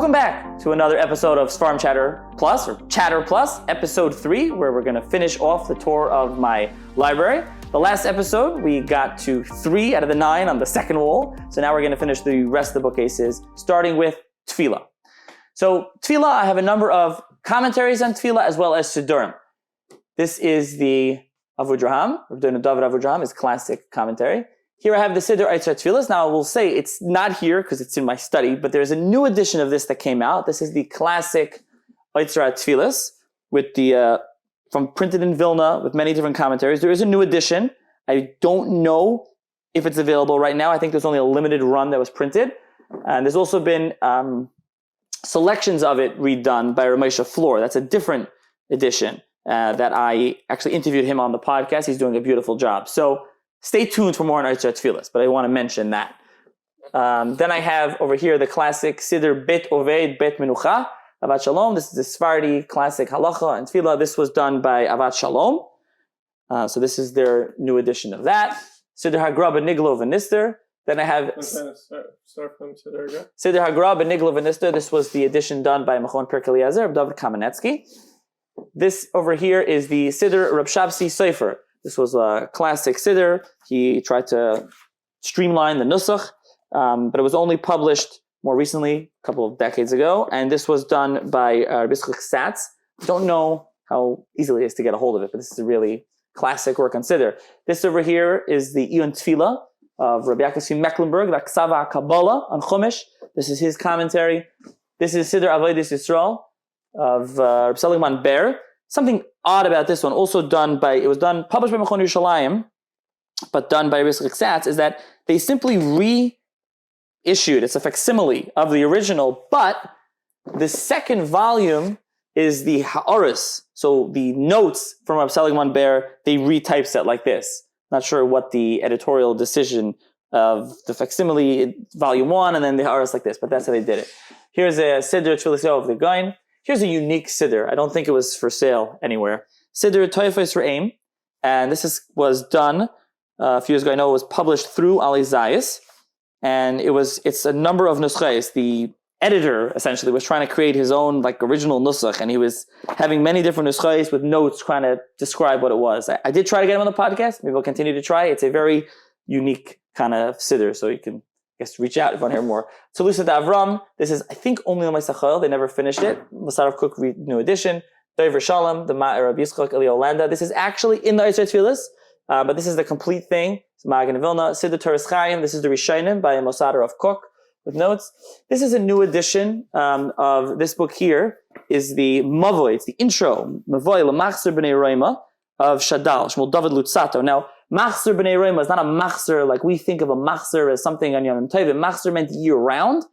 Welcome back to another episode of SeforimChatter Plus, or Chatter Plus, episode 3, where we're going to finish off the tour of my library. The last episode, we got to 3 out of the 9 on the second wall. So now we're going to finish the rest of the bookcases, starting with Tefillah. So Tefillah, I have a number of commentaries on Tefillah as well as Sidurim. This is the Avudraham, David Avudraham, his classic commentary. Here I have the Siddur Eitzar Tefillas. Now I will say it's not here because it's in my study, but there's a new edition of this that came out. This is the classic Eitzar Tefillas with the from printed in Vilna with many different commentaries. There is a new edition. I don't know if it's available right now. I think there's only a limited run that was printed, and there's also been selections of it redone by Ramesha Floor. That's a different edition that I actually interviewed him on the podcast. He's doing a beautiful job. So stay tuned for more on Eitzar Tefillas, but I want to mention that. Then I have over here the classic Siddur Bet Oved Bet Menucha, Avat Shalom. This is the Sephardi classic Halacha and Tefillah. This was done by Avat Shalom. So this is their new edition of that. Siddur Hagra Beniglo V'Nister. Then I have Start from Siddur Hagra Beniglo V'Nister. This was the edition done by Machon Pirkei Eliezer of David Kamenetsky. This over here is the Siddur Rab Shabsi Sefer. This was a classic Siddur. He tried to streamline the Nusach, but it was only published more recently, a couple of decades ago, and this was done by Rabbi Satz. I don't know how easily it is to get a hold of it, but this is a really classic work on Siddur. This over here is the Iyun Tefillah of Rabbi Yaakov Mecklenburg, the Ksava Kabbalah on Chumash. This is his commentary. This is Siddur Avodas Yisrael of Rabbi Seligman Ber. Something odd about this one, also published by Machon Yerushalayim, but done by Rabbi Satz, is that they simply reissued, it's a facsimile of the original, but the second volume is the Ha'aris, so the notes from Rabbi Seligman Ber, they retypeset like this. Not sure what the editorial decision of the facsimile, volume 1, and then the Ha'aris like this, but that's how they did it. Here's a Siddur Tefillas of the Gaon. Here's a unique Siddur. I don't think it was for sale anywhere. Siddur Toifos Re'im, and this was done a few years ago. I know it was published through Ali Zayas, and it's a number of nuschais. The editor essentially was trying to create his own original nusach, and he was having many different nuschais with notes trying to describe what it was. I did try to get him on the podcast. Maybe I'll continue to try. It's a very unique kind of Siddur, so you can reach out if you want to hear more. Tzulusat Avram, this is, I think, only on my Sachel. They never finished it. Masarav Cook, new edition. Dover Shalom, the Ma'ir of Yitzchak Eli Olanda. This is actually in the Eitzar Tefillas, but this is the complete thing. It's Magen Vilna. Siddur Toras Chaim, this is the Rishonim by Mosader of Cook with notes. This is a new edition of this book here, is the Mavoy, it's the intro, Mavoy L'Machzer B'nei Roima of Shadal, Shmuel David Lutzato. Now, Machzer B'nei Roima is not a machzer like we think of a machzer as something on Yom Tov. Machzer meant year-round.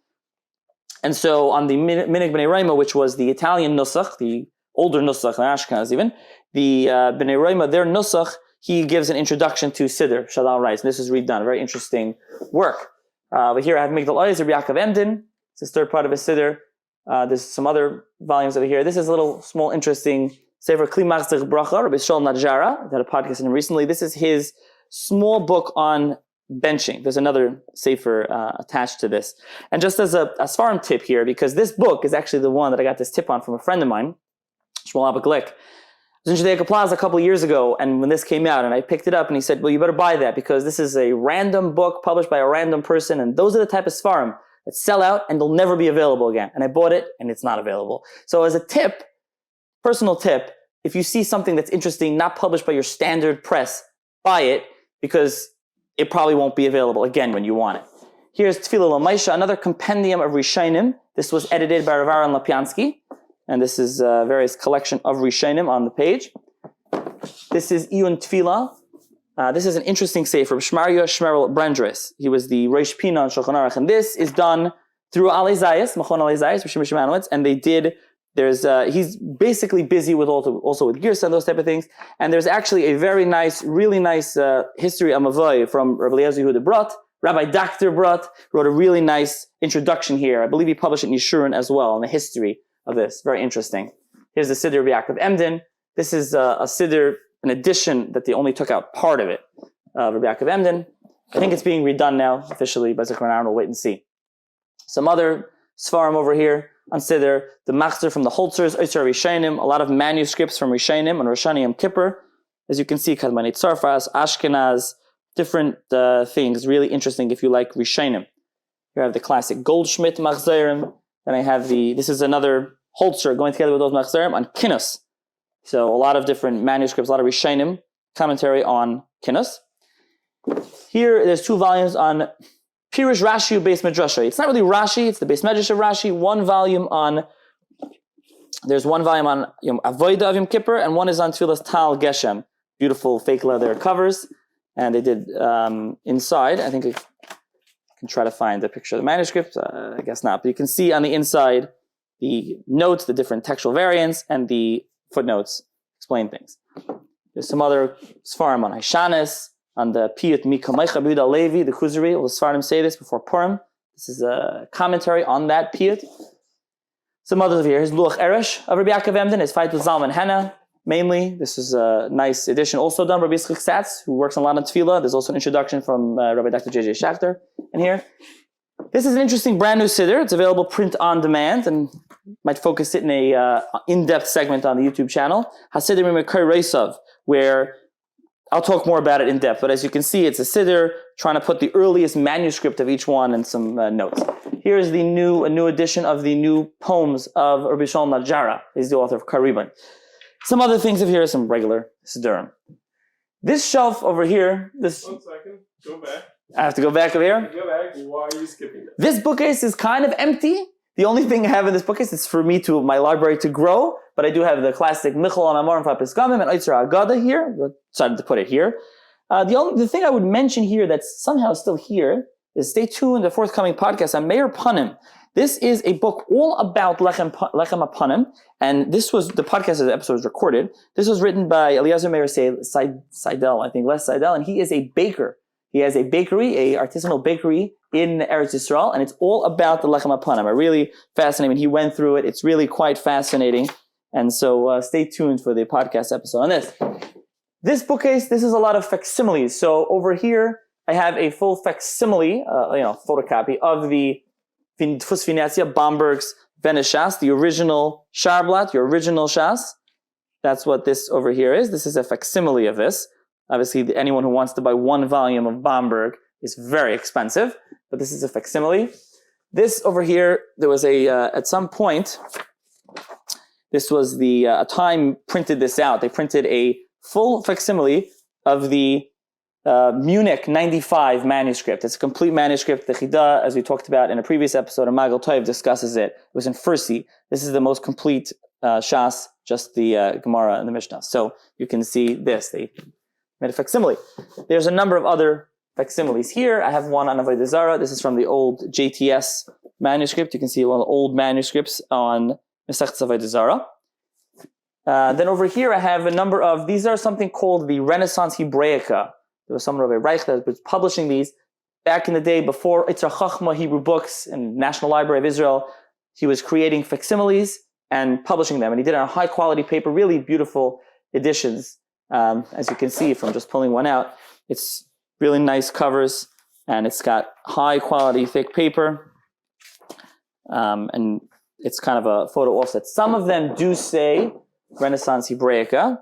And so on the Minig B'nei Roima, which was the Italian nusach, the older nusach, Ashkenaz even, the B'nei Roima, their nusach, he gives an introduction to Siddur, Shadal writes, and this is redone, a very interesting work. But here I have Migdal Oz, Rabbi Yaakov Emden. This is the third part of a Siddur. There's some other volumes over here. This is a little small, interesting Sefer Kli Machzir Bracha, Rabbi Shol Najara. I had a podcast on him recently. This is his small book on benching. There's another Sefer attached to this. And just as a Seforim tip here, because this book is actually the one that I got this tip on from a friend of mine, Shmuel Abaglik. I was in Judaica Plaza a couple of years ago, and when this came out, and I picked it up, and he said, well, you better buy that, because this is a random book published by a random person, and those are the type of Seforim that sell out, and they'll never be available again. And I bought it, and it's not available. So as a tip, personal tip, if you see something that's interesting, not published by your standard press, buy it, because it probably won't be available again when you want it. Here's Tefillah L'Maisha, another compendium of Rishonim. This was edited by Rav Aaron Lapiansky, and this is various collection of Rishonim on the page. This is Iyun Tefillah. This is an interesting sefer, Shmaria Shmerel Brendris. He was the Reish Pina on Shulchan Aruch, and this is done through Ali Zayas, Machon Ali Zayas, Rishim Shimanowitz, and they did. He's basically busy with also with Girsa and those type of things. And there's actually a very nice, really nice history of Mavoy from Rabbi Eliezer Yehuda Brot. Rabbi Dr. Brot wrote a really nice introduction here. I believe he published it in Yeshurun as well, on the history of this. Very interesting. Here's the Siddur Rabbi Yaakov Emden. This is a Siddur, an edition that they only took out part of it, Rabbi Yaakov Emden. I think it's being redone now officially by Zichron Aaron. We'll wait and see. Some other Seforim over here. on Siddur, the Machzer from the Holzers, Oisar Rishainim, a lot of manuscripts from Rishainim and Rosh Hashanah Yom Kippur. As you can see, Kadmanei Tzarfas, Ashkenaz, different things. Really interesting if you like Rishainim. Here I have the classic Goldschmidt Machzerim. Then I have this is another Holzer going together with those Machzerim on Kinnos. So a lot of different manuscripts, a lot of Rishainim, commentary on Kinnos. Here, there's 2 volumes on Pirush Rashi Beis Midrasha. It's not really Rashi, it's the Beis Medrash of Rashi. There's one volume on Avodah of Yom Kippur, and one is on Tfilas Tal Geshem. Beautiful fake leather covers. And they did inside, I think I can try to find the picture of the manuscript, I guess not. But you can see on the inside the notes, the different textual variants, and the footnotes explain things. There's some other Seforim on Haishanis, on the Piyut Mikamaycha B'Yehuda Levi, the Kuzari. Will Seforim say this before Purim? This is a commentary on that Piyut. Some others over here. Here's Luach Eresh of Rabbi Yaakov Emden, his fight with Zalman Henna, mainly. This is a nice edition also done by Rabbi Yitzchak Satz, who works on a lot of Tefillah. There's also an introduction from Rabbi Dr. J.J. Schachter in here. This is an interesting brand new Siddur. It's available print on demand, and might focus it in a in-depth segment on the YouTube channel. HaSiddur Mimekar Reisav, where I'll talk more about it in depth. But as you can see, it's a Siddur trying to put the earliest manuscript of each one and some notes. Here's a new edition of the new poems of Rabbi Shalom Najara. He's the author of Kariban. Some other things of here, some regular Siddurim. This shelf over here, this... 1 second, go back. I have to go back over here? Go back, why are you skipping that? This bookcase is kind of empty. The only thing I have in this bookcase is for me my library to grow, but I do have the classic Michal on Amorim Fapis Gamim and Oitzer Agada here. I decided to put it here. The thing I would mention here that's somehow still here is stay tuned to the forthcoming podcast on Meir Panim. This is a book all about Lechem Apanim, and this was the podcast episode was recorded. This was written by Eliezer Meir Seidel, I think, Les Seidel, and he is a baker. He has a bakery, a artisanal bakery in Eretz Yisrael, and it's all about the Lechem Apanim. Really fascinating. He went through it. It's really quite fascinating. And so stay tuned for the podcast episode on this. This bookcase, this is a lot of facsimiles. So over here, I have a full facsimile, photocopy of the Tfus Venetia, Bomberg's Veneshas, the original Sharblat, your original Shas. That's what this over here is. This is a facsimile of this. Obviously, anyone who wants to buy 1 volume of Bomberg is very expensive, but this is a facsimile. This over here, there was at some point, this was a Time printed this out. They printed a full facsimile of the Munich 95 manuscript. It's a complete manuscript. The Chida, as we talked about in a previous episode, and Magal Toiv discusses it. It was in Fursi. This is the most complete Shas, just the Gemara and the Mishnah. So you can see this. They made a facsimile. There's a number of other facsimiles here. I have one on Avodah Zarah. This is from the old JTS manuscript. You can see one of the old manuscripts on Masechet Avodah Zarah. Then over here I have a number of, these are something called the Renaissance Hebraica. There was someone, Rabbi Reich, that was publishing these back in the day before Itzar Chachma Hebrew Books and National Library of Israel. He was creating facsimiles and publishing them. And he did it on high quality paper, really beautiful editions. As you can see from just pulling one out, it's really nice covers and it's got high quality thick paper. And it's kind of a photo offset. Some of them do say Renaissance Hebraica.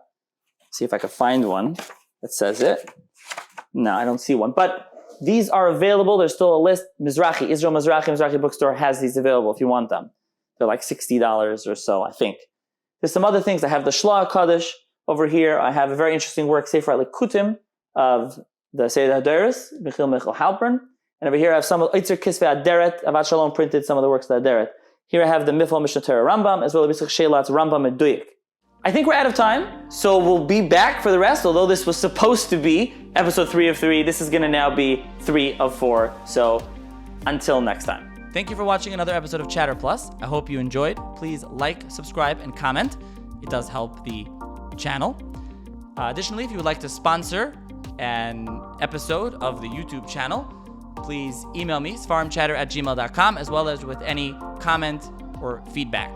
See if I can find one that says it. No, I don't see one. But these are available. There's still a list. Israel Mizrahi Bookstore has these available if you want them. They're like $60 or so, I think. There's some other things. I have the Shloah Kaddish over here. I have a very interesting work, Sefer Likutim, of the Seder Haderes, Michal Halpern. And over here I have some of Eitzer Kisvei Aderet. Avad Shalom printed some of the works of Aderet. Here I have the Mifal Mishnah Torah Rambam, as well as Yitzchak Shelat's Rambam Meduyik. I think we're out of time, so we'll be back for the rest. Although this was supposed to be episode 3 of 3, this is going to now be 3 of 4. So until next time. Thank you for watching another episode of Chatter Plus. I hope you enjoyed. Please like, subscribe, and comment. It does help the channel. Additionally, if you would like to sponsor an episode of the YouTube channel, please email me, SeforimChatter@gmail.com, as well as with any comment or feedback.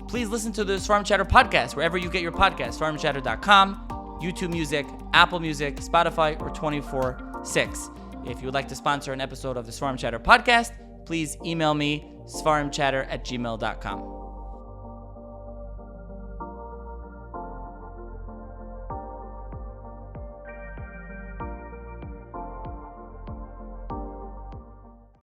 Please listen to the SeforimChatter podcast wherever you get your podcast, SeforimChatter.com, YouTube Music, Apple Music, Spotify, or 24/6. If you would like to sponsor an episode of the SeforimChatter podcast, please email me SeforimChatter@gmail.com.